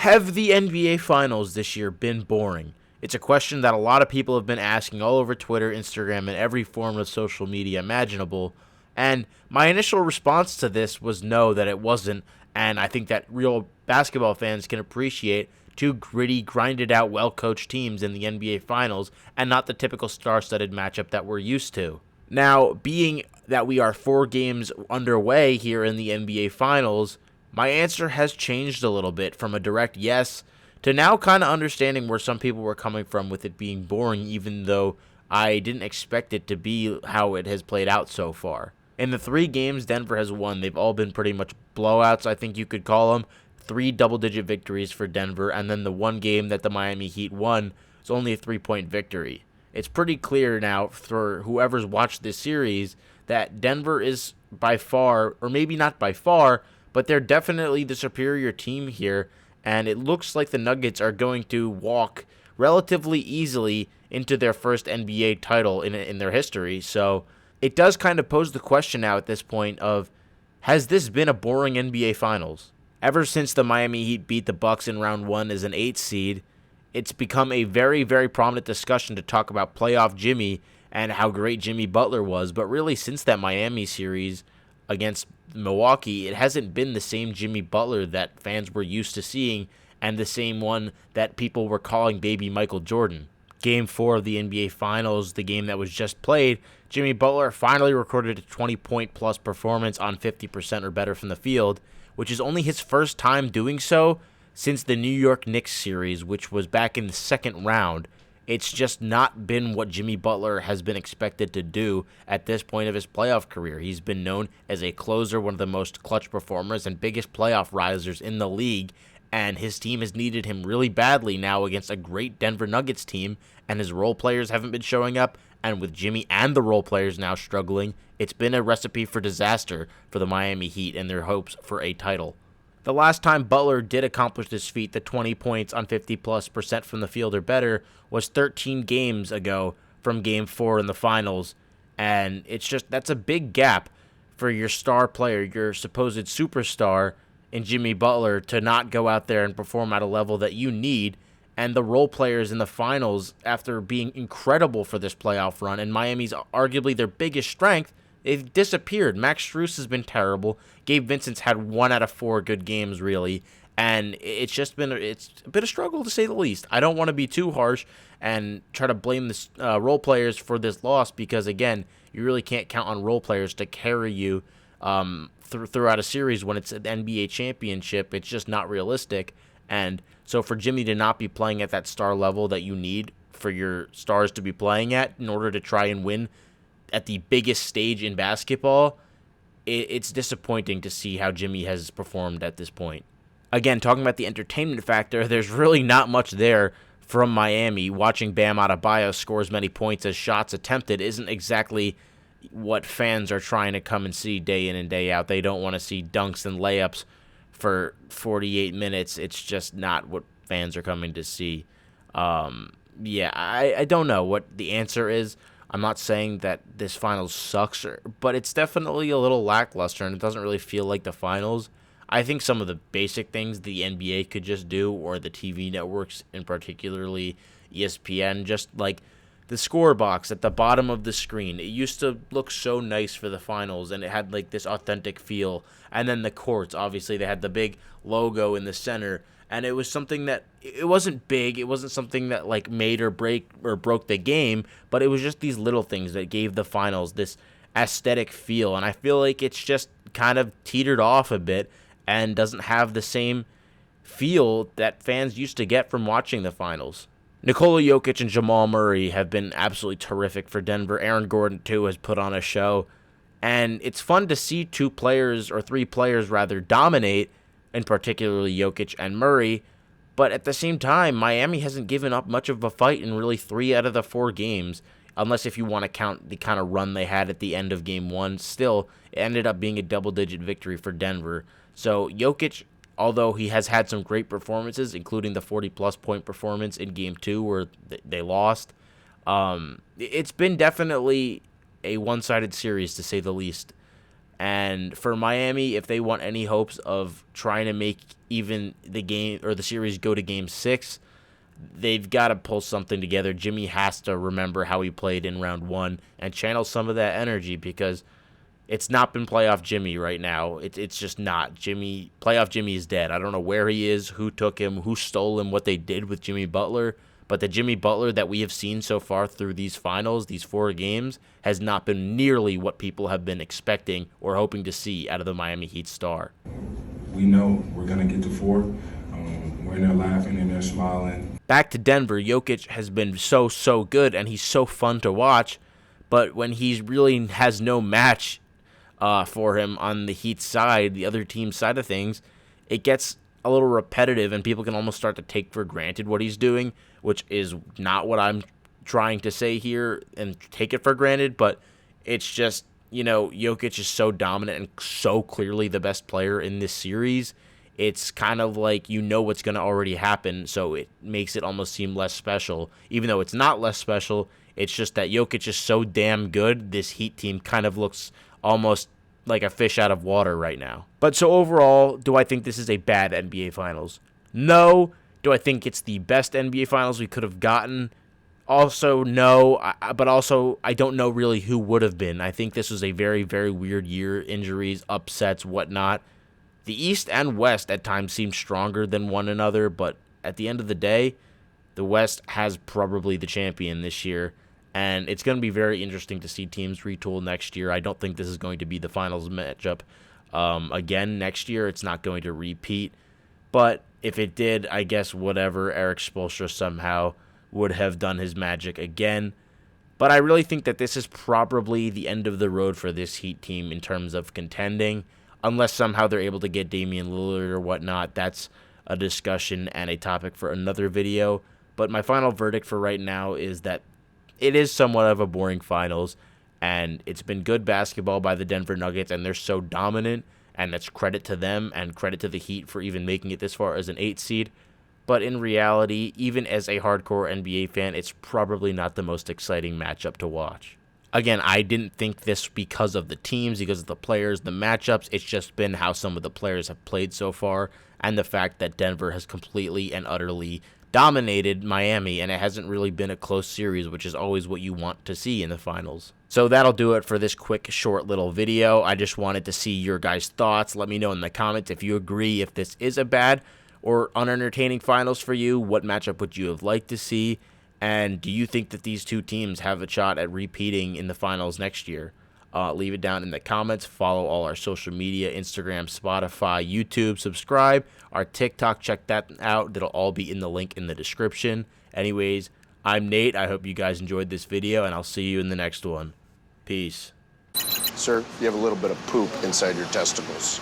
Have the NBA Finals this year been boring? It's a question that a lot of people have been asking all over Twitter, Instagram, and every form of social media imaginable. And my initial response to this was no, that it wasn't. And I think that real basketball fans can appreciate two gritty, grinded out, well coached teams in the NBA Finals and not the typical star studded matchup that we're used to. Now, being that we are 4 games underway here in the NBA Finals, my answer has changed a little bit from a direct yes to now kind of understanding where some people were coming from with it being boring, even though I didn't expect it to be how it has played out so far. In the 3 games Denver has won, they've all been pretty much blowouts, I think you could call them. 3 double-digit victories for Denver, and then the 1 game that the Miami Heat won was only a 3-point victory. It's pretty clear now for whoever's watched this series that Denver is by far, or maybe not by far, but they're definitely the superior team here, and it looks like the Nuggets are going to walk relatively easily into their first NBA title in their history. So it does kind of pose the question now at this point of, has this been a boring NBA Finals? Ever since the Miami Heat beat the Bucks in round 1 as an 8 seed, it's become a very, very prominent discussion to talk about playoff Jimmy and how great Jimmy Butler was. But really, since that Miami series against Milwaukee, it hasn't been the same Jimmy Butler that fans were used to seeing and the same one that people were calling baby Michael Jordan. Game 4 of the NBA Finals, the game that was just played, Jimmy Butler finally recorded a 20-point plus performance on 50% or better from the field, which is only his first time doing so since the New York Knicks series, which was back in the second round. It's just not been what Jimmy Butler has been expected to do at this point of his playoff career. He's been known as a closer, one of the most clutch performers and biggest playoff risers in the league, and his team has needed him really badly now against a great Denver Nuggets team, and his role players haven't been showing up, and with Jimmy and the role players now struggling, it's been a recipe for disaster for the Miami Heat and their hopes for a title. The last time Butler did accomplish this feat, the 20 points on 50+% from the field or better, was 13 games ago from Game 4 in the Finals. And it's just, that's a big gap for your star player, your supposed superstar in Jimmy Butler, to not go out there and perform at a level that you need. And the role players in the Finals, after being incredible for this playoff run, and Miami's arguably their biggest strength, they've disappeared. Max Strus has been terrible. Gabe Vincent's had 1 out of 4 good games, really. And it's a bit of struggle, to say the least. I don't want to be too harsh and try to blame the role players for this loss because, again, you really can't count on role players to carry you throughout a series when it's an NBA championship. It's just not realistic. And so for Jimmy to not be playing at that star level that you need for your stars to be playing at in order to try and win at the biggest stage in basketball, it's disappointing to see how Jimmy has performed at this point. Again, talking about the entertainment factor, there's really not much there from Miami. Watching Bam Adebayo score as many points as shots attempted isn't exactly what fans are trying to come and see day in and day out. They don't want to see dunks and layups for 48 minutes. It's just not what fans are coming to see. I don't know what the answer is. I'm not saying that this finals sucks, but it's definitely a little lackluster, and it doesn't really feel like the finals. I think some of the basic things the NBA could just do, or the TV networks, and particularly ESPN, just like the score box at the bottom of the screen. It used to look so nice for the finals, and it had like this authentic feel. And then the courts, obviously, they had the big logo in the center, and it was something that, it wasn't big, it wasn't something that like made or broke the game, but it was just these little things that gave the finals this aesthetic feel. And I feel like it's just kind of teetered off a bit and doesn't have the same feel that fans used to get from watching the finals. Nikola Jokic and Jamal Murray have been absolutely terrific for Denver. Aaron Gordon, too, has put on a show. And it's fun to see 3 players dominate, and particularly Jokic and Murray. But at the same time, Miami hasn't given up much of a fight in really 3 out of the 4 games, unless if you want to count the kind of run they had at the end of Game 1. Still, it ended up being a double-digit victory for Denver. So Jokic, although he has had some great performances, including the 40-plus point performance in Game 2 where they lost, it's been definitely a one-sided series, to say the least. And for Miami, if they want any hopes of trying to make even the game or the series go to Game 6, they've got to pull something together. Jimmy has to remember how he played in round 1 and channel some of that energy, because it's not been playoff Jimmy right now. It's just not. Playoff Jimmy is dead. I don't know where he is, who took him, who stole him, what they did with Jimmy Butler. But the Jimmy Butler that we have seen so far through these finals, these 4 games, has not been nearly what people have been expecting or hoping to see out of the Miami Heat star. We know we're going to get to 4. We're in there laughing and they're smiling. Back to Denver, Jokic has been so good, and he's so fun to watch. But when he really has no match for him on the Heat side, the other team's side of things, it gets a little repetitive, and people can almost start to take for granted what he's doing, which is not what I'm trying to say here and take it for granted, but it's just, Jokic is so dominant and so clearly the best player in this series. It's kind of like what's going to already happen, so it makes it almost seem less special. Even though it's not less special, it's just that Jokic is so damn good, this Heat team kind of looks almost like a fish out of water right now. But so overall, do I think this is a bad NBA Finals? No. Do I think it's the best NBA Finals we could have gotten? Also, no. But also, I don't know really who would have been. I think this was a very, very weird year. Injuries, upsets, whatnot. The East and West at times seem stronger than one another, but at the end of the day, the West has probably the champion this year. And it's going to be very interesting to see teams retool next year. I don't think this is going to be the finals matchup again next year. It's not going to repeat. But if it did, I guess whatever, Eric Spoelstra somehow would have done his magic again. But I really think that this is probably the end of the road for this Heat team in terms of contending. Unless somehow they're able to get Damian Lillard or whatnot. That's a discussion and a topic for another video. But my final verdict for right now is that it is somewhat of a boring finals, and it's been good basketball by the Denver Nuggets, and they're so dominant, and that's credit to them and credit to the Heat for even making it this far as an 8 seed. But in reality, even as a hardcore NBA fan, it's probably not the most exciting matchup to watch. Again, I didn't think this because of the teams, because of the players, the matchups. It's just been how some of the players have played so far, and the fact that Denver has completely and utterly dominated Miami, and it hasn't really been a close series, which is always what you want to see in the finals. So that'll do it for this quick, short little video. I just wanted to see your guys' thoughts. Let me know in the comments if you agree, if this is a bad or unentertaining finals for you. What matchup would you have liked to see? And do you think that these two teams have a shot at repeating in the finals next year? Leave it down in the comments. Follow all our social media, Instagram, Spotify, YouTube. Subscribe. Our TikTok, check that out. That'll all be in the link in the description. Anyways, I'm Nate. I hope you guys enjoyed this video, and I'll see you in the next one. Peace. Sir, you have a little bit of poop inside your testicles.